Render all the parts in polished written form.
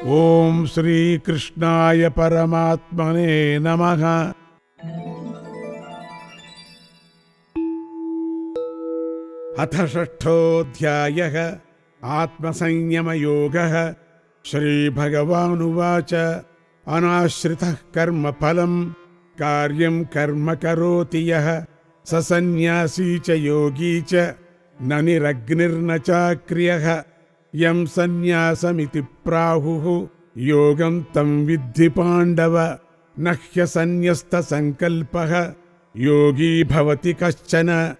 ఓం శ్రీకృష్ణాయ పరమాత్మనే నమః. అథ షష్ఠోऽధ్యాయః ఆత్మసంయమయోగః. శ్రీభగవానువాచ అనాశ్రితః కర్మఫలం కార్యం కర్మ కరోతి యః స సన్యాసీ చ యోగీ చ న నిరగ్నిర్న చాక్రియః. యం సన్యాసమితి ప్రాహుః యోగం తం విద్ధి పాండవ. న హ్యసన్యస్త సంకల్పః యోగీ భవతి కశ్చన.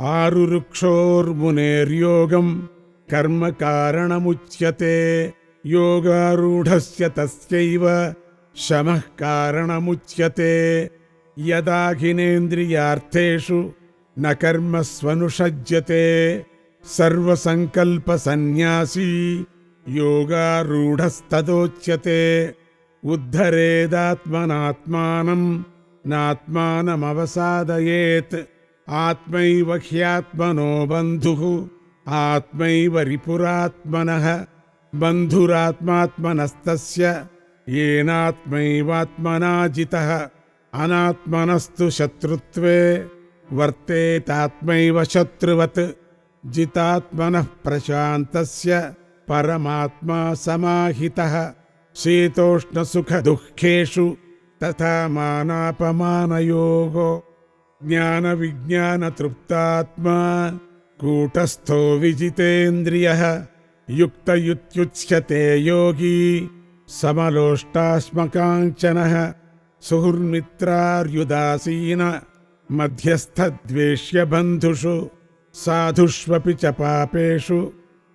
ఆరురుక్షోర్మునేర్యోగం కర్మ కారణముచ్యతే. యోగారూఢస్య తస్యైవ శమః కారణముచ్యతే. యదా హినేంద్రియార్థేషు న కర్మస్వనుషజ్యతే సర్వసంకల్ప సన్యాసీ యోగారూఢస్తదోచ్యతే. ఉద్ధరేదాత్మనాత్మానం నాత్మానమవసాదయేత్. ఆత్మైవ హ్యాత్మనో బంధుః ఆత్మైవ రిపురాత్మనః. బంధురాత్మాత్మనస్తస్య యేనాత్మైవాత్మనా జితః. అనాత్మనస్తు శత్రుత్వే వర్తేతాత్మైవ శత్రువత్. జితాత్మనః ప్రశాంతస్య పరమాత్మా సమాహితః. శీతోష్ణసుఖదుఃఖేషు తథా మానాపమానయోగో. జ్ఞానవిజ్ఞానతృప్తాత్మా కూటస్థో విజితేంద్రియః. యుక్తయుత్యుచ్యతే యోగీ సమలోష్టాశ్మకాంచనః. సుహృన్మిత్రార్యుదాసీన మధ్యస్థద్వేష్యబంధుషు. సాధుష్వపి చ పాపేషు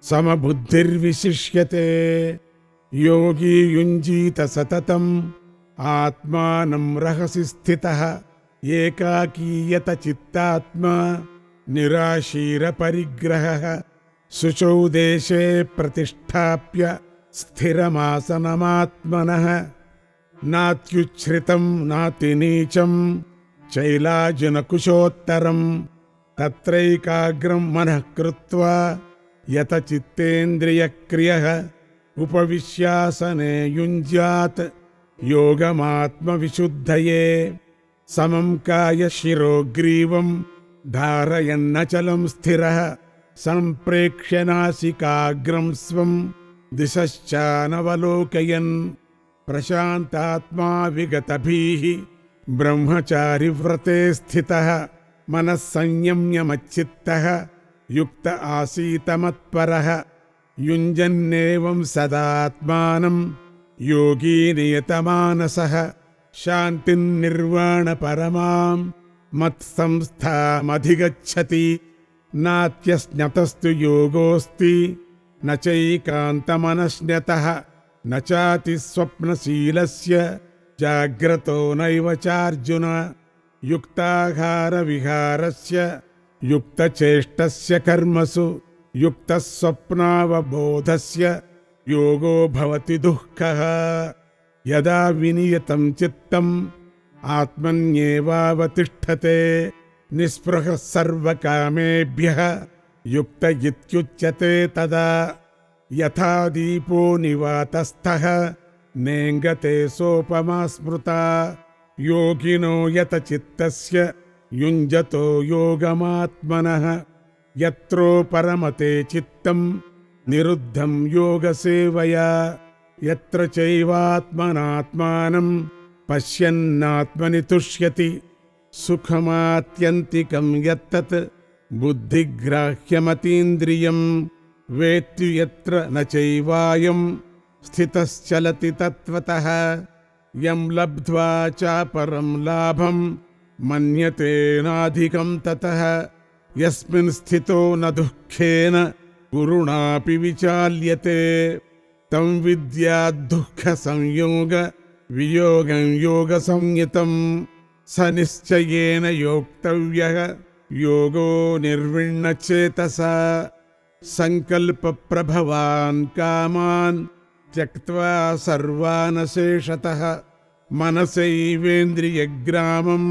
సమబుద్ధిర్విశిష్యతే. యోగీ యుంజీత సతతం ఆత్మానం రహసి స్థితః. ఏకాకీయత చిత్తాత్మా నిరాశీర పరిగ్రహః. శుచౌ దేశే ప్రతిష్టాప్య స్థిరమాసనమాత్మనః. నాత్యుచ్ఛ్రితం నాతినీచం చైలాజినకుశోత్తరం. తత్రైకాగ్రం మనః కృత్వా యత చిత్తేంద్రియక్రియః. ఉపవిశ్యాసనే యుంజ్యాత్ యోగమాత్మవిశుద్ధయే. సమం కాయ శిరోగ్రీవం ధారయన్నచలం స్థిరః. సంప్రేక్ష్య నాసికాగ్రం స్వం దిశశ్చానవలోకయన్. ప్రశాంతాత్మా విగతభీః బ్రహ్మచారి వ్రతే స్థితః. మనః సంయమ్యమచ్చిత్తః యుక్త ఆసీత మత్పరః. యుంజన్నేవం సదాత్మానం యోగీ నియతమానసః. శాంతిర్నిర్వాణ పరమాం మత్సంస్థామధిగచ్చతి. నాత్యస్న్యతస్తు యోగోస్తి న చైకాంతమనశ్న్యతః. న చాతి స్వప్నశీలస్య జాగ్రతో నైవ చార్జున. యుక్తాహార విహారస్య యుక్తచేష్టస్య కర్మసు యుక్తస్వప్నావబోధస్య యోగో భవతి దుఃఖః. యదా వినియతం చిత్తం ఆత్మన్యేవావతిష్ఠతే. నిస్పృహः సర్వకామేభ్యः యుక్త ఇత్యుచ్యతే తదా. యథా దీపో నివాతస్థః నేంగతే సోపమా స్మృతా. యోగినో యత చిత్తస్య యుంజతో యోగమాత్మనః. యత్రో పరమతే చిత్తం నిరుద్ధం యోగసేవయా. యత్ర చైవాత్మనాత్మానం పశ్యన్నాత్మని తుష్యతి. సుఖమాత్యంతికం యత్తత్ బుద్ధిగ్రాహ్యమతీంద్రియం. వేత్తి యత్ర న చైవాయం స్థితశ్చలతి తత్వతః. యం లబ్ధ్వా చాపరం లాభం మన్యతే నాధికం తతః. యస్మిన్ స్థితో న దుఃఖేన గురుణాపి విచాల్యతే. తం విద్యాద్దుఃఖ సంయోగ వియోగం యోగ సంయుతం. స నిశ్చయేన యోక్తవ్యః యోగో నిర్విణ్ణచేతసా. సంకల్ప ప్రభవాన్ కామాన్ త్యక్త్వా సర్వానశేషతః. మనసైవేంద్రియగ్రామం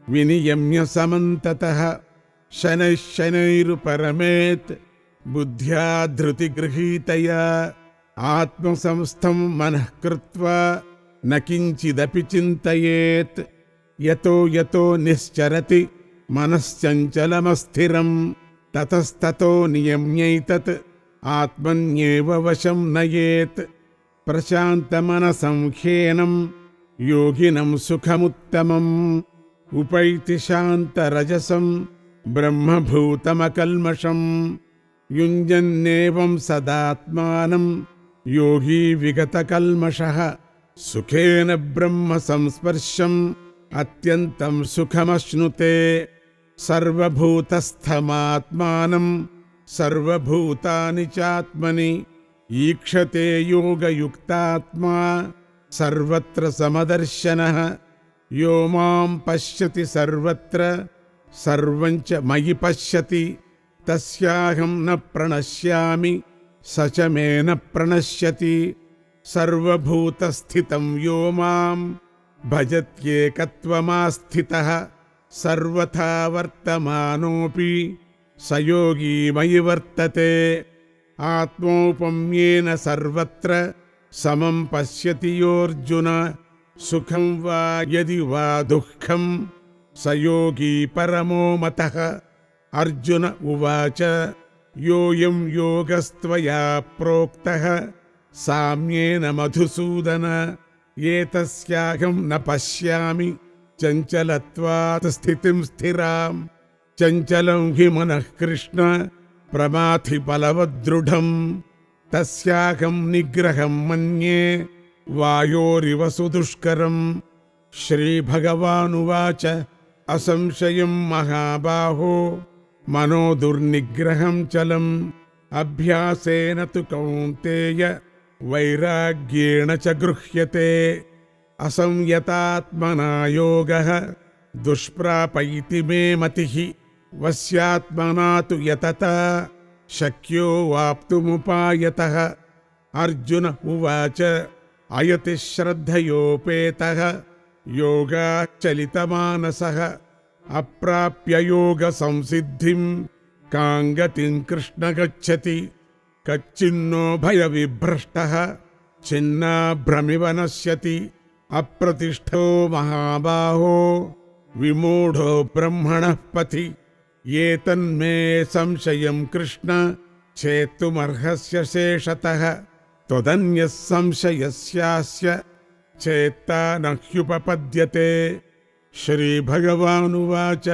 వినియమ్య సమంతతః. శనైః శనైరుపరమేత్ బుద్ధ్యా ధృతిగృహీతయా. ఆత్మసంస్థం మనః కృత్వా న కించిదపి చింతయేత్ యతో యతో నిశ్చరతి మనశ్చంచలమస్థిరం తతస్తతో నియమ్యైతత్ ఆత్మన్యేవ వశం నయేత్ ప్రశాంతమనసం హ్యేనం యోగినం సుఖముత్తమం ఉపైతి శాంతరజసం బ్రహ్మభూతమకల్మషం యుంజన్నేవం సదాత్మానం యోగీ విగతకల్మషః సుఖేన బ్రహ్మ సంస్పర్శం అత్యంతం సుఖమశ్నుతే సర్వభూతస్థమాత్మానం సర్వభూతాని చాత్మని ఈక్షతే యోగయుక్తాత్మా సర్వత్ర సమదర్శనః యో మాం పశ్యతి సర్వత్ర సర్వం చ మయి పశ్యతి తస్యాహం న ప్రణశ్యామి స చ మే న ప్రణశ్యతి సర్వభూతస్థితం యో మాం భజత్యేకత్వమాస్థితః సర్వథా వర్తమానోపి స యోగీ మయి వర్తతే ఆత్మౌపమ్యేన సర్వత్ర సమం పశ్యతి యోర్జున సుఖం వా యది వా దుఃఖం స యోగీ పరమో మతః అర్జున ఉవాచ యోయం యోగస్త్వయా ప్రోక్తః సామ్యేన మధుసూదన ఏతస్యాహం న పశ్యామి చంచలత్వాత్ స్థితిం స్థిరాం చంచలం హి మనః కృష్ణ ప్రమాథి బలవదృఢం తస్యాహం నిగ్రహం మన్యే వాయోరివ సుదుష్కరం శ్రీభగవానువాచ అసంశయం మహాబాహో మనో దుర్నిగ్రహం చలం అభ్యాసేన తు కౌంతేయ వైరాగ్యేణ చ గృహ్యతే అసంయతాత్మనా యోగః దుష్ప్రాపైతి మే మతిః వశ్యాత్మనా తు యతతా శక్యో వాప్తుముపాయతః అర్జున ఉవాచ అయతి శ్రద్ధయోపేతః యోగాచలితమానసః అప్రాప్య యోగ సంసిద్ధిం కాంగతిం కృష్ణ గచ్చతి కచ్చిన్నో భయ విభ్రష్టః చిన్నాభ్రమివ నశ్యతి అప్రతిష్ఠో మహాబాహో విమూఢో బ్రహ్మణః పథి ఏతన్మే సంశయం కృష్ణ చేత్తుమర్హస్య శేషతః త్వదన్యః సంశయస్యాస్య చేత్తా నహ్యుపపద్యతే శ్రీభగవానువాచ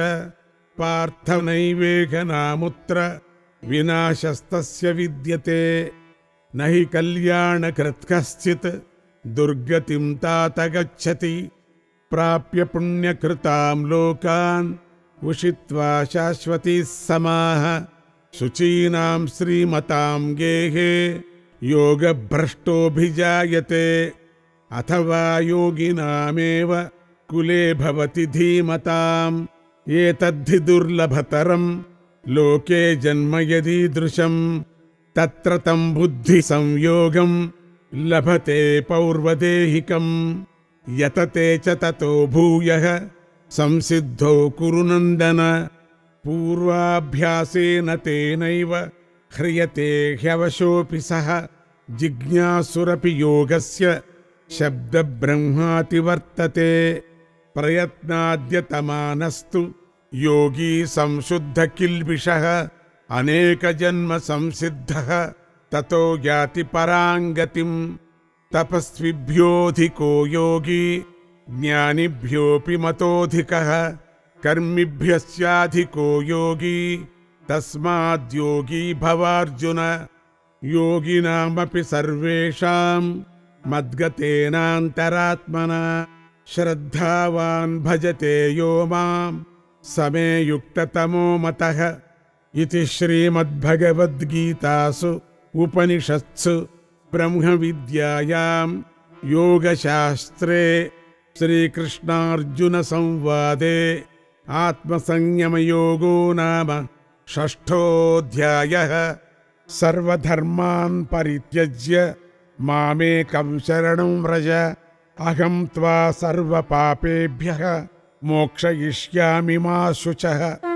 పార్థ నైవేహ నాముత్ర వినాశస్తస్య విద్యతే నహి కళ్యాణకృత్ కశ్చిత్ దుర్గతిం తాత గచ్చతి ప్రాప్య పుణ్యకృతాం లోకాన్ ఉషిత్వా శాశ్వతీః సమాః శుచీనాం శ్రీమతాం గేహే యోగభ్రష్టోభిజాయతే అథవా యోగినామేవ కులే భవతి ధీమతాం ఏతద్ధి దుర్లభతరం లోకే జన్మ యదీదృశం తత్ర తం బుద్ధి సంయోగం లభతే పౌర్వదేహికం యతతే చ తతో భూయః సంసిద్ధో కురు నందన పూర్వాభ్యాసేన తేనైవ హ్రియతే హ్యవశోऽపి సః జిజ్ఞాసురపి యోగస్య శబ్దబ్రహ్మాతి వర్తతే ప్రయత్నాద్యతమానస్తు యోగీ సంశుద్ధ కిల్బిషః అనేక జన్మ సంసిద్ధః తతో యాతి పరాంగతిం తపస్విభ్యోధికో యోగీ జ్ఞానిభ్యోపి మతోధికః కర్మిభ్యస్యాధికో యోగీ తస్మాద్యోగీ భవార్జున యోగినామపి సర్వేషాం మద్గతేనాంతరాత్మనా శ్రద్ధావాన్ భజతే యో మాం సమే యుక్తతమో మతః ఇతి శ్రీమద్భగవద్గీతాసు ఉపనిషత్సు బ్రహ్మ విద్యాయాం యోగశాస్త్రే శ్రీకృష్ణార్జున సంవాదే ఆత్మసంయమయోగో నామ షష్ఠోऽధ్యాయః సర్వధర్మాన్ పరిత్యజ్య మామేకం శరణం వ్రజ అహం త్వా సర్వపాపేభ్యః మోక్షయిష్యామి మా శుచః.